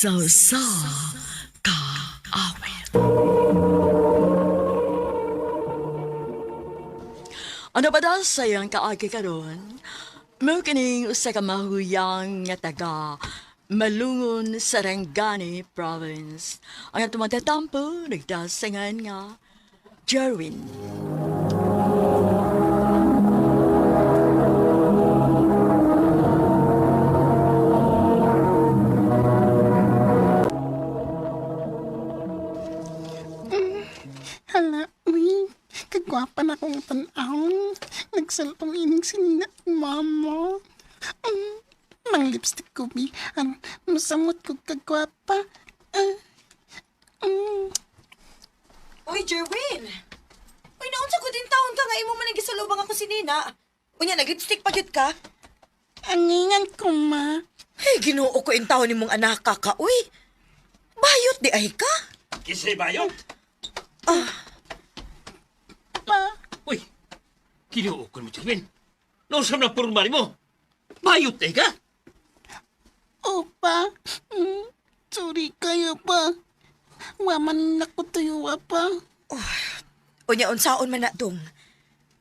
So kaawit. Ano ba daw sayang kaagi karon? Mo kining usa ka mahuyang nga taga Malungon, Sarangani Province. Ang atong matatampo, nagdasangan nga Jerwin. Hala, uy, kagwapa na akong tanahon. Nagsalpang ining sinina mama. Mang lipstick ko, bi. Masamot ko kagwapa. Uy, Jerwin! Uy, naunsa ko din taon ka nga imo man nagisalubang ako si Nina. Unya, nag-lipstick pa gyud ka? Angingan ko, ma. Hey, ginoo ko in taon nimong anak ka, uy. Bayot di ay ka? Kisay bayot? Pa, Uy, kinuukon mo, Jerwin. Nausap na purumari mo. Bayot eh ka? opa. Sorry kayo pa. Waman na ko tuyo, pa. Unya, unsaon man na dong.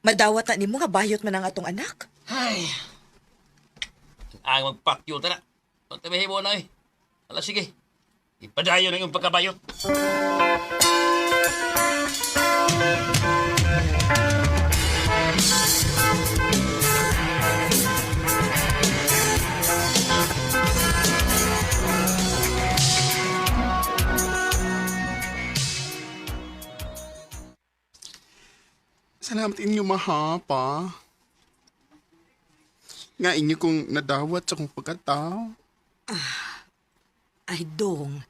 Madawat na nimo nga bayot man ang atong anak. Ay. Ang magpakyo na. Ang tabihin mo na eh. Ala, sige. Ipadayo na yung pagkabayot. Salamat inyo, maha, pa. Nga inyo kong nadawat sa kong pagkatao. Ay, dong.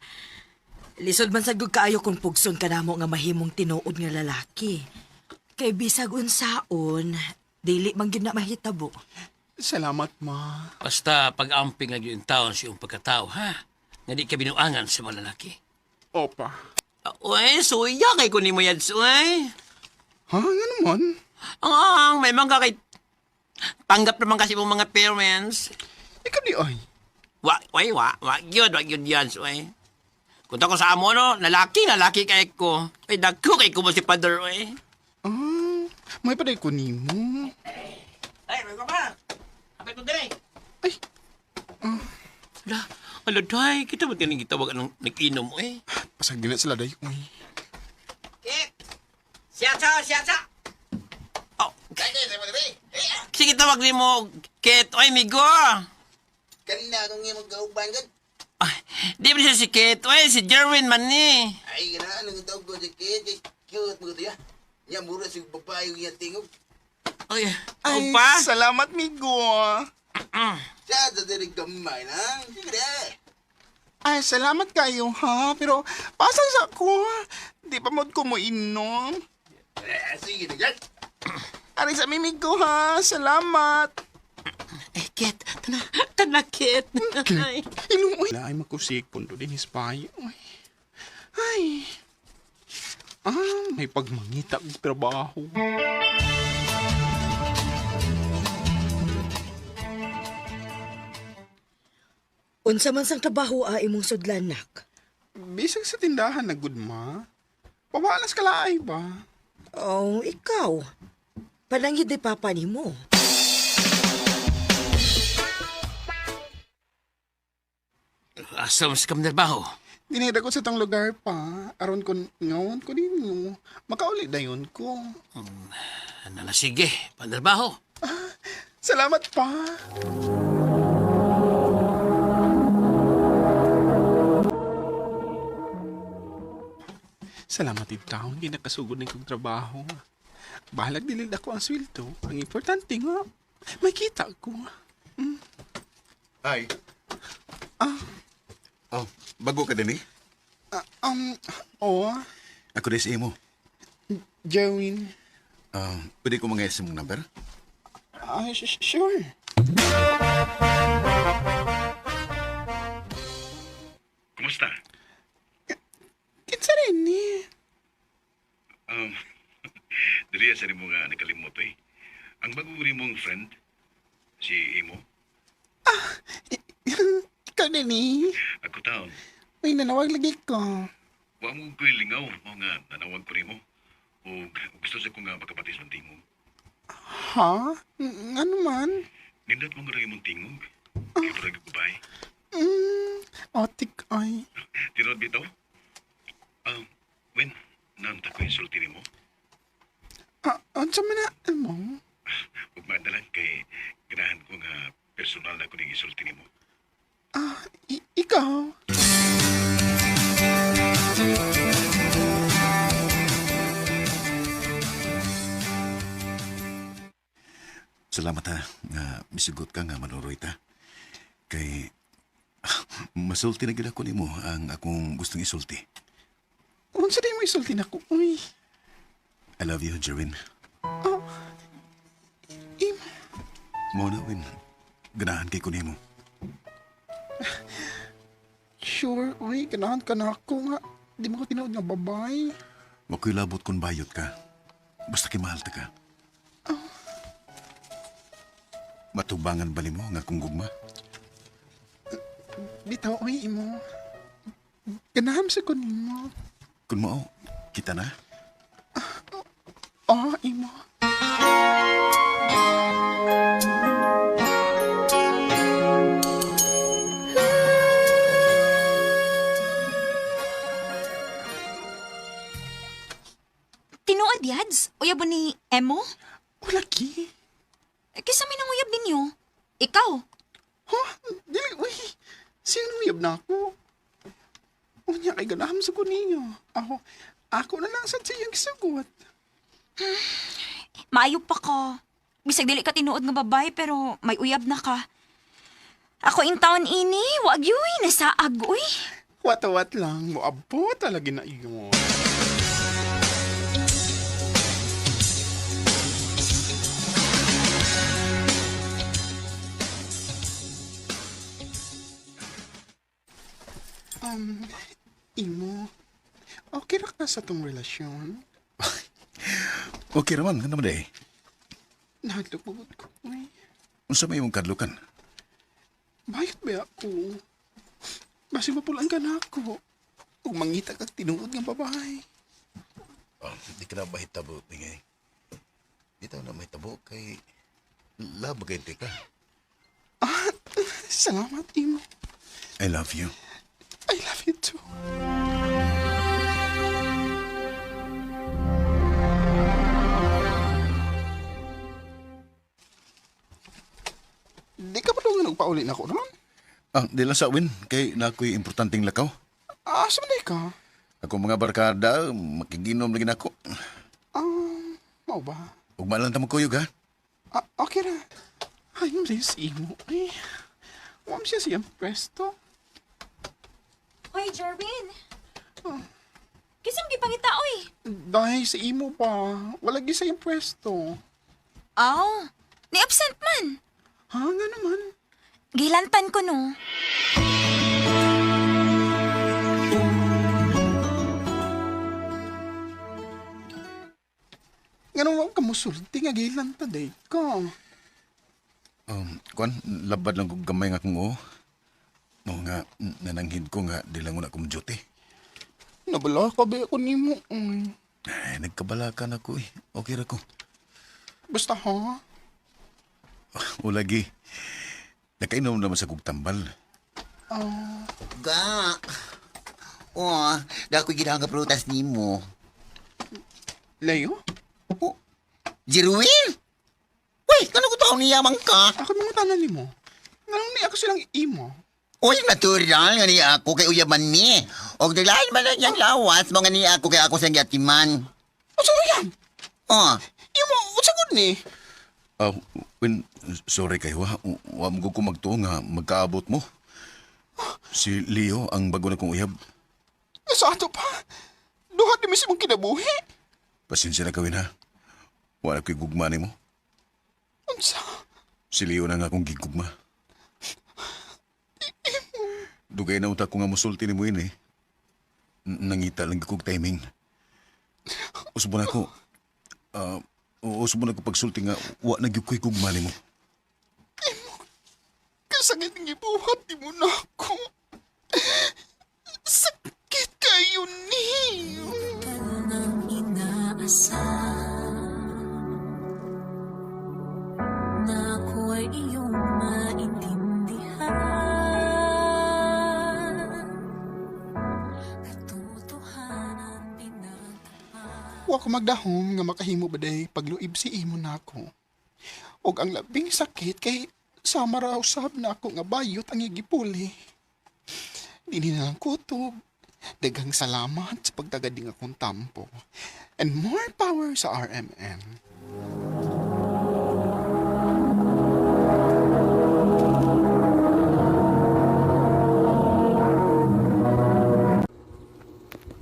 Lisod man sagud kaayo kung pugson ka namo nga mahimong tinuod nga lalaki. Kay bisag unsaon, dili man gyud na mahitabo. Salamat, ma. Basta pag-amping lang yung taon sa iyong pagkatao, ha? Nga di ka binuangan sa mga lalaki. Opa. Uy, suya kay kunin mo yan, suy. Ha? Nga naman? Ang may mga kay... Tanggap naman kasi mong mga parents. Ikaw di ay. Wag yun yan, suy. Kung ako sa amo, no, lalaki kay ko. Ay, dagko kay ko mo si Padre, uy. May paday ko ni mo. Ay, may pa. Kapit ko din, Ay, Ala, day, kita ba't ganun gitawag anong nag-inom, eh? pasag din na sila day. Uy. Kit! Siyatsa! Oh, sige tawag ni mo, Kit. Oy, migo! Kanina akong nga magkauban ka. Ay, di ba siya si Kit? Oy, si Jerwin man ni. Ay, ganaan ang tawag ko si Kate. Cute mo ito ya. Yan, mura si babae yung tingog. Oy, Ay, pa? salamat, migo. Siya, sa dirig gamay na. Sige na. Ay, salamat kayo, ha? Pero, pasang sa ko, ha? Di pa mo ko mo inom. Sige na yan. Ari sa mimig ko, ha? Salamat. Eh, Kit. Tana, Kit. Ay. Inom, uy. Ay, makusik pundo din ispayo. Ay. May pagmangita ng trabaho. Unsa man sang trabaho imong sudlanak? Bisag sa tindahan na good, ma. Pawalas ka laay ba? Oh, ikaw. Pananghid di papa nimo. Asa mas kam trabaho? Dinida ko sa tang lugar pa. Aron ko ngawon ko din mo. Makauli dayon ko. Ano na, sige. Pantrabaho. Salamat pa. Salamat yung taon. Hindi nakasugod na kong trabaho. Bahalag dilid ako ang sweldo. Ang importante nga, may kita ko. Ay. Oh, bago ka din eh. Oo. Ako din si Imo. Jerwin. Pwede ko mga mong number? Sure. Kumusta? Kitsa rin eh. Dili sa nimo nga nakalimot eh. Ang bagong mong friend, si Imo, Ikaw din eh. ako taon, Uy, nanawag lagi ko. Wa mo ko'y lingaw, mo nga nanawag ko nimo. O gusto sa ko nga makapatis ng tingog. Ha? Ano man? Nindot mo nga rin mong tingog. Kaya parang gubay. Otik ay. Tinod bitaw? Wen, nanta ko insulti nimo. Ansa man na, mo? Huwag maadalan kay ganahan ko nga personal na ko ning isulti nimo. Ikaw? Salamat ha, nga misugot ka nga manuroy ta. Kay masulti na gid ako nimo ang akong gustong isulti. Unsa di mo isulti na ko? Uy, I love you, Jerwin. Imo. Mo na, Win. Ganahan kay ko nimo. Sure, uy, ganahan ka na ako nga. Di mo ko tinood nga babay. Wako'y labot kung bayot ka. Basta kay mahal ta ka. Matubangan ba nimo nga kung gugma? Bitaw, uy, imo. Ganahan sa ko nimo. Kung mao, kita na. Imo. Tinuod, Yads? Uyab mo ni Emo? Wala ki. Kisa may nang uyab ninyo. Ikaw? Ha? Dili, uy. Sino uyab na ako? Unya kay ganahan sa ko ninyo. Ako na lang sa siyang gisugot. Maayo pa ka. Bisag dili ka tinuod nga babay pero may uyab na ka. Ako in taon ini, wag yoy, nasaag uy. Wat lang, moabo talaga na iyo. Imo, okay ra ka sa tong relasyon? Okay raman, ano man eh. Naglupugod ko, uy. Unsa may imong kadlukan? Bayot ba ako? Basi mapulaan ka na ako. Kung mangita kag tinuod nga babae. Di ka na mahitabo, Pingay. Bitaw na mahitabo kay labagay ka. Salamat, Imo. I love you. I love you too. Di ka pa doon nagpauli na ako ron? Di lang sa Win, kay na ako'y importanteng lakaw. Asa man ka? Ako mga barkada, makiginom lagi na ako. Mau ba? Ug maalan ta magkuyog ha. Okay na. Ay, yung si Imo. Ay, wam siya siyang pwesto. Oy, Jervin. Kisam gipangita oy. Dahil si Imo pa, wala gisa yung pwesto. Aw, ni absent man. Ha, nga naman. Gilantan ko no. Nga naman kamusulti nga gilan ta day ka. Kuan, labad lang kong gamay nga kung oo. No nga, nananghid ko nga, di lang ko na kumduty. Nabala ka ba ako ni mo? Ay, nagkabala ka na ko eh. Okay ra ko. Basta ha? O lagi, nakainom naman sa kong tambal. Ga. Dako ginang ka prutas nimo. Leo? Jerwin? Uy, kano ko taon niyamang ka? Ako mga tanan ni mo. Nganong ni ako silang Imo. Uy, natural nga niya ako kay uyaman ni. Og dalayan man lang yung lawas, mga niya ako kay ako sa yatiman. Asa ko yan? Imo, unsa gud ni? Win, sorry kayo ha. Wa mo ko magtuo nga magkaabot mo. Si Leo ang bago na kong uyab. Sa ato pa? Duha di mismo kinabuhi. Pasensya na kawin ha. Wala ko'y gugma ni mo. Unsa? Si Leo na nga akong gigugma. Dugay na utak ko nga musulti ni mo yun eh. Nangita lang kong timing. Usbo na ko. Usbo na ko pagsulti nga wa nagyukoy gugma ni mo. Kasagit ng ibuhat di mo na ako. Sakit kayo ni. Nang inaasam na ako ay iyong maintindihan. Katotohanan pinagtapat. Wa ko magdahom nga makahimo ba day pagluib si imo nako. Og ang labing sakit kay sama raw usab na ako nga bayot ang igipuli. Dili na lang kutob. Daghang salamat sa pagtagading akong tampo. And more power sa RMN.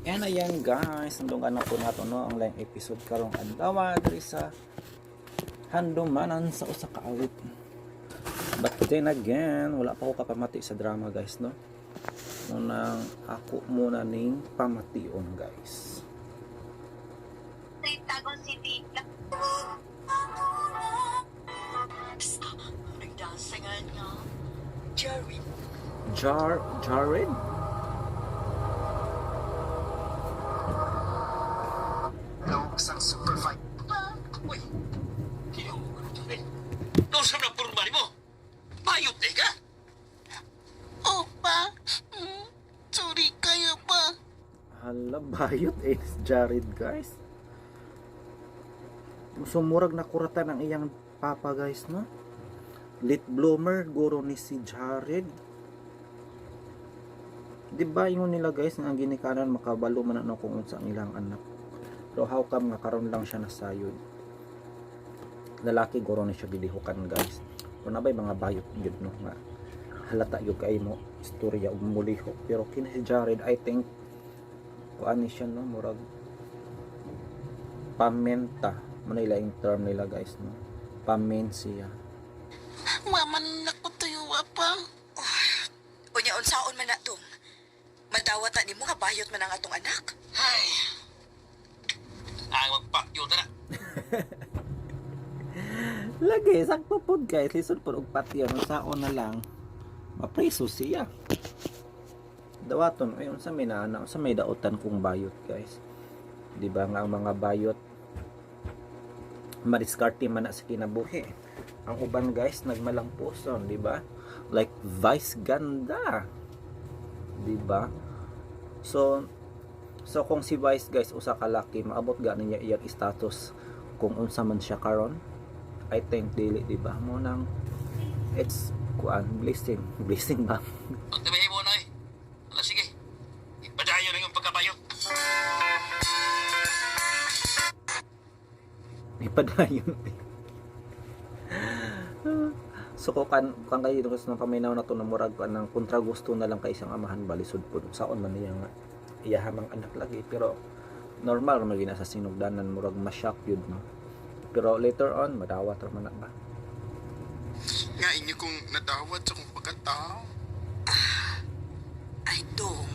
And ayan guys, nandungan na po nato no ang lang episode karong adlaw diri sa handumanan sa usa ka awit. But then again, wala pa ko kapamati sa drama guys no. Munang ako muna ning pamation guys. Tagon City. Nagdasangan nga. Jerry. Jared? Isang super fight. Uy, doon sa na purma mo. Bayot eh ka? Opa, sorry kayo pa. Hala, bayot eh Jared guys. Sumurag na kuratan ang iyang papa guys no. Late bloomer guro ni si Jared. Di ba yung nila guys nga ginikanan makabalo man ano kung unsa ang ilang anak. Pero how come nga karon lang siya nasayod? Lalaki guro ni siya gidihukan guys. Kung nabay mga bayot gyud no nga halata yung kay mo istorya ug mulihok. Pero kini si Jared I think kuan ni siya no murag pamenta man nila yung term nila guys no. Pamen siya. Waman na ko tayo apa. Unya unsaon man na tong? Madawat na nimo nga bayot man ang atong anak? Ay, ang magpakyo na. Lagi sakto pod guys lisod pod og patio no saon na lang mapreso siya. Dawaton ayon sa may naana sa may dautan kong bayot guys. Di ba nga ang mga bayot mariskarte man na sa kinabuhi. Ang uban guys nagmalangpuson, di ba? Like vice ganda. Di ba? So kung si Vice guys usa ka laki maabot ganin niya iyang status kung unsa man siya karon. I think dili di ba mo nang it's kuan blessing ba? Ang tabi mo na eh. Ala sige. Ipadayo rin yung pagkabayo. Ipadayon. So kan kayo dito sa paminaw na to na murag ng kontra gusto na lang kay isang amahan balisod po saon man niya nga iyahamang anak lagi pero normal man gina sa sinugdanan murag ma-shock yun no. Pero later on madawat ra man na ba? Nga inyo kong nadawat sa kong pagkatao. Ay dong.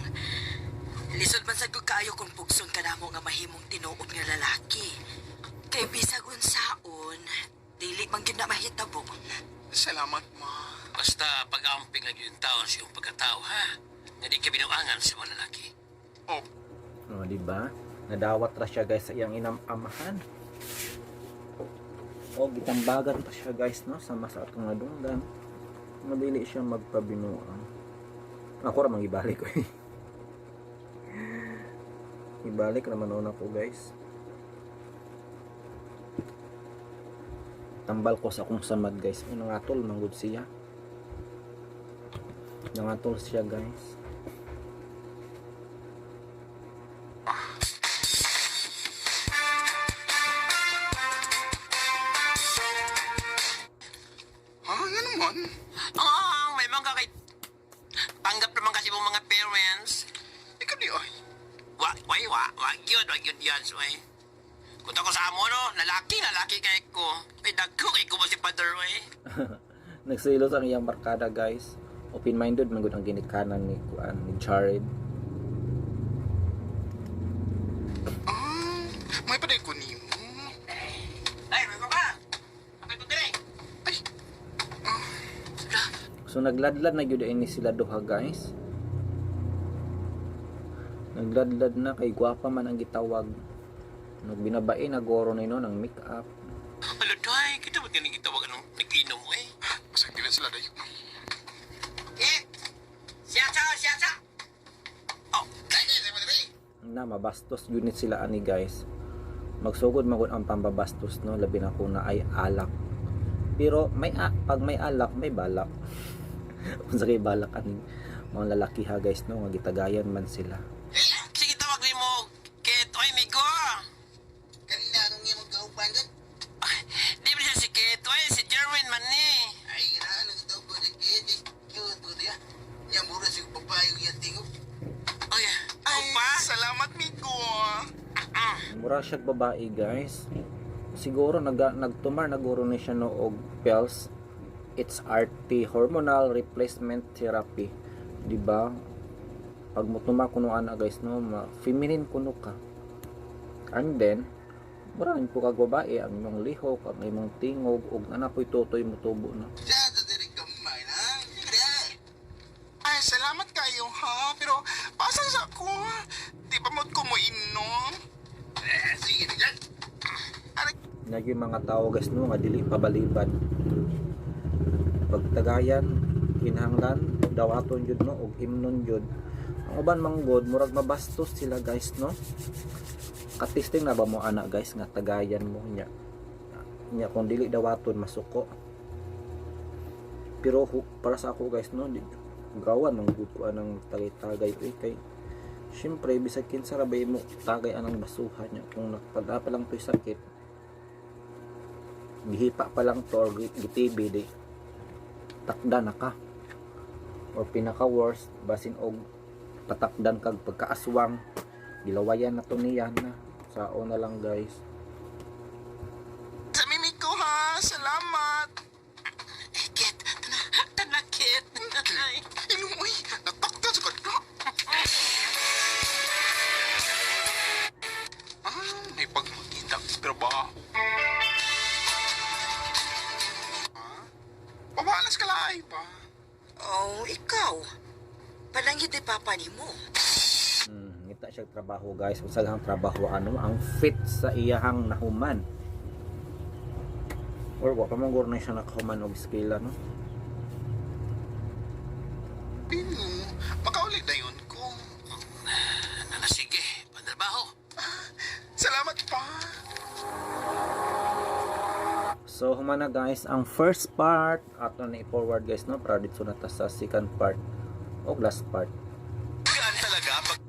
Lisod man sad gud kaayo kung pugson kanamo nga mahimong tinuod nga lalaki. Kay bisag unsaon, dili man gyud na mahitabo. Salamat ma. Basta pag-amping lagi yung taon sa iyong pagkatao, ha? Nga di ka binuangan sa mga lalaki. Oh, No, di ba? Nadawat ra siya guys sa iyang amahan. O gitambagan pa siya guys no sama sa atong nadunggan. Madili siya magpabinuang. Ako ra mangibalik ko. Ibalik naman ako guys. Tambal ko sa akong samad guys. Nangatol manggod siya. Nangatol siya guys. nga naman. May mga kay... Tanggap naman kasi mong mga parents. Ikaw di ay. Wag yun yan, sway. Kung ako sa amo, no, lalaki kay ko. May dagko kay ko mo si Father, way. Nagsilos ang iyang barkada guys. Open-minded man gud ang ginikanan ni Kuan ni Jared. May paday ko ni mo. Ay, may ka! Bakit ko dire? So nagladlad na gyud ini sila duha guys. Nagladlad na kay gwapa man ang gitawag. Nagbinabae na goro na ng make up. Alo, day, kita ba't ganing itawag anong nag-inom mo eh? Masakit sila dayo. Siya! Oh, Na mabastos unit sila ani guys. Magsugod magud ang pambabastos no, labi na ko na ay alak. Pero pag may alak may balak. Unsa kay balak aning mga lalaki ha guys no, nga gitagayan man sila. sige tawag ni mo. Kit, oy, migo. Kanina anong iyong kauban gan? Di ba siya si Kit? Oy, si Jerwin man ni. Ay, ganahan ang tawag ko ni Kid. Cute ko diya. Yang mura si papayong yan tingog. Oy, pa? Salamat, Migo. Mura siya babae guys. Siguro nagtumar na guro ni siya no og pills. It's RT, hormonal replacement therapy. Di ba? Pag mutuma kuno ana guys no, feminine kuno ka. And then mura rin po kag babae ang imong lihok, ang imong tingog ug ana po'y tutoy mo tubo na. Siya, dadirig kamay na. Ay, salamat kayo, ha? Pero, pasang sa ako. Di ba mo mo inom? Sige, tignan. Nagyo mga tao guys no nga dili pabalibad. Pagtagayan, kinahanglan dawaton jud no og himnon jud. Ang uban manggod murag mabastos sila guys no. Katisting na ba mo ana guys nga tagayan mo nya. Nya kung dili dawaton masuko. Pero para sa ako guys no, gawan ng gud ko anang tagay-tagay kay syempre bisag kinsa ra bay mo tagay anang basuhan nya kung nagpada pa lang to'y sakit. Gihipa pa lang to or gitibi di takda na ka or pinaka worst basin og patakdan kag pagkaaswang gilawayan na to niya na sao na lang guys. Sa Mimiko, ha? Salamat. Kit, tanak, Kit. Inumoy, natakta sa kadto. May pagmakita sa trabaho. Pamalas ka laay pa. Oh, ikaw. Palangit ay papa ni mo. Ngita siya trabaho guys. Usagang trabaho ano ang fit sa iyahang nahuman. Or wa pa man guro na siya nakahuman og skill no. Pino, makaulit na yun ko. Sige, pantrabaho. Salamat pa. So humana guys ang first part ato na i-forward guys no para dito na ta sa second part o last part. Gaan talaga pag...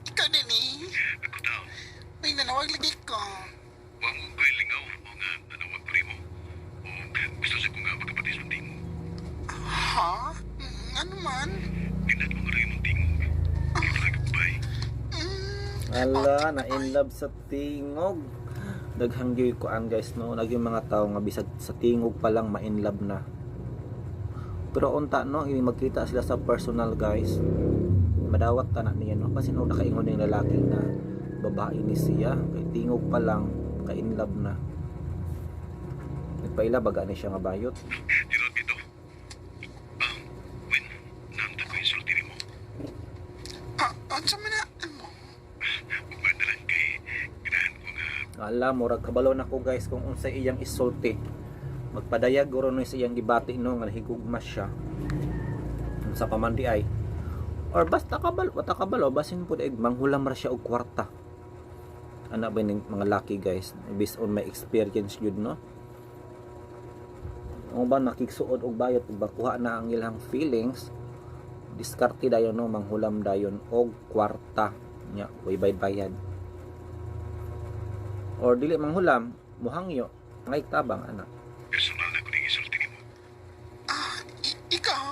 Ikaw din eh. Ako daw. May nanawag lagi ko. Wa mo ko'y lingaw. O nga, nanawag ko rin mo. O gusto sa ko nga magkapatid sa tingog. Ha? Ano man? Tinat mo nga rin mong tingog. Ikaw lang kapay. Ala na in love sa tingog. Daghang gyud ko an guys no naging mga tao nga bisag sa tingog pa lang ma-in love na. Pero unta no magkita sila sa personal guys. Madawat ta na niya no kasi no nakaingon ning lalaki na babae ni siya kay tingog pa lang ka in love na. Nagpaila baga ni siya nga bayot. Tirot ito. Win, naamta ko insulti rin mo. Ansa man na? Ano? Magmadalan kay ganahan ko nga Ala murag kabalo na ko guys kung unsay iyang isulti. Magpadayag guro no sa iyang gibati no nga higugma siya. Unsa pa man di ay. Or basta kabalo basin pud ig manghulam ra siya og kwarta. Ana ba ning mga laki guys based on my experience jud no. Ang ba nakigsuod og bayot ug bakuha na ang ilang feelings. Diskarte dayon no manghulam dayon og kwarta nya way bayad. Or dili manghulam muhangyo ngay tabang anak. personal na ko ning insulti rin mo. Ikaw?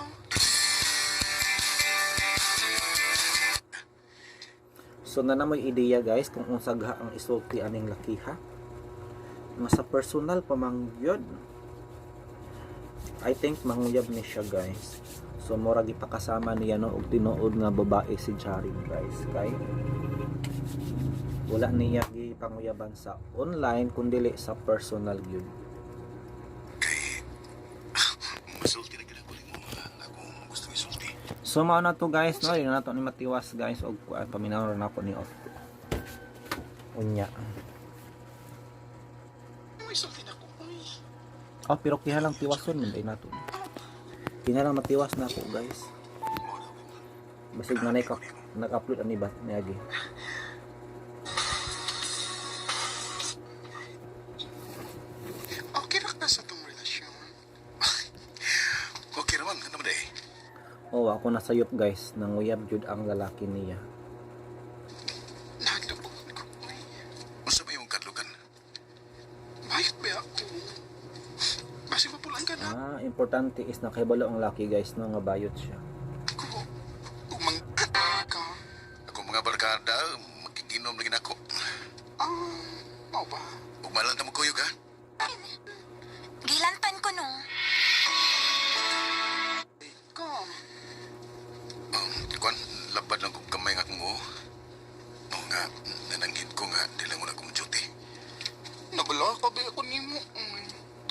So na namoy ideya guys kung unsagha ang isulti aning laki ha. Nga sa personal pamangyod. I think manguyab ni siya guys. So mura gipakasama niya no og tinuod nga babae si Charin guys kay wala niya gipanguyaban sa online kundi sa personal yun. Masulti na gina ko rin mo nga akong gusto isulti. So mao na to guys, no, yun na to ni matiwas guys og paminaw na ako ni off. Unya. May sulti na ko. Uy. Oh, pero kiha lang tiwason man day nato. Kiha lang matiwas na ako guys. Basig na ka nag-upload ani ba niagi. Okay ra na sa tong relasyon. Okay naman, ano ba day? Oh, ako nasayop guys, nanguyab jud ang lalaki niya. Naglubog ko. Uy. Unsa ba yung kadlukan? Bayot ba ako? Basi mapulang ka na. Importante is nakahibalo ang lalaki guys no nga bayot siya. Ako. Umang ka. Ako mga barkada, magkikinom lagi na ako. Mau ba? Ugmalan ta mo kuyog ha? Gilantan ko no. Come. Kwan, labad lang kong kamay nga kong oo. Oo nga, nananggit ko nga, di lang ko na kong duty. Nabala ka ba ako nimo?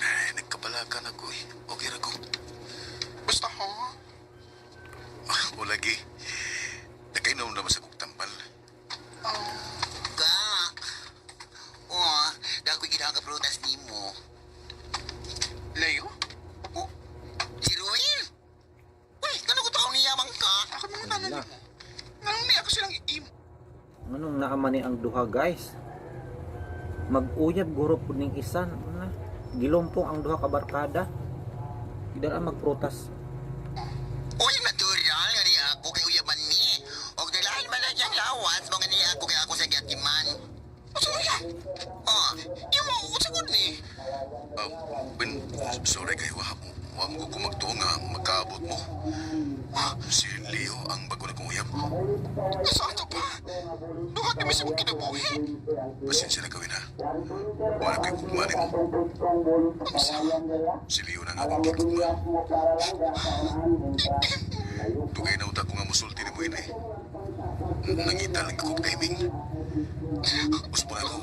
Ay, nagkabalakan ako eh. Okay ra ko. Basta ha? O lagi, nakainom naman sa kong tambal. Ka. Oh, dako gid ang prutas nimo. Leo? Oh, si Ruel. Uy, kano ko taong niyamang ka? Ako mga nanan mo. Nganong niya ako silang iim. Anong naaman ni ang duha guys? Mag-uyab guro pud ning isa na. Gilumpong ang duha ka barkada. Kidala magprotas. Uy, natural nga ni ako kay uyaman ni. Og dalahan man na diyang lawas mo nga ni ako kay ako sa gyatiman. Asa mo yan? Oh, Yung mga usagot ni. Ben, sorry kayo, wa mo ko magtuo nga magkaabot mo. Si Leo ang bago na kong uyab. Saan to pa? Duha kami sa mga kinabuhi. Pasensya na gawin ha. Wala kayo kugmani mo. Si Leo na nga akong kikugma. Dugay na utak ko nga musulti ni mo ini. Nangita lang ako timing. Uspo na ako.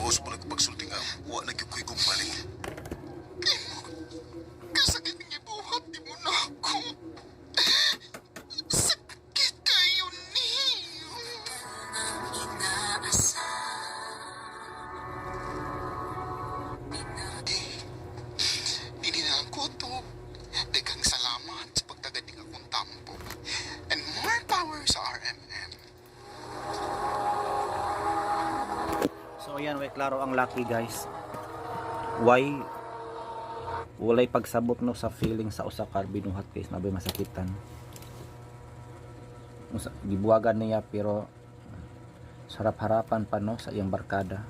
Uspo na ako pagsulti nga. Wa na gyud ko'y kumpaling. Kasakit nga buhat di mo na ako. Sakit kayo ni. Dili na ang kutob. Daghang salamat sa pagtagadig akong tampo. And more power sa RMM. So ayan, way klaro ang lucky guys. Why walay pagsabot no sa feeling sa usa ka binuhat guys, nabay masakitan. Gibuwagan niya pero sarap harapan pa no sa iyang barkada.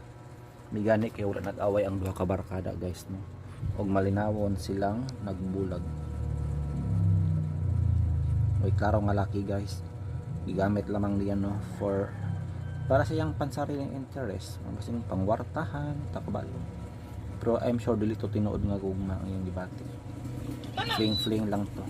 Migani kay wala nag-away ang duha ka barkada guys no. Og malinawon silang nagbulag. Way klaro nga lucky guys. Gigamit lamang niya no for para sa iyang pansariling interest, mga pangwartahan, takbalo. Pero I'm sure dili to tinuod nga gugma ang iyong debate. Fling lang to.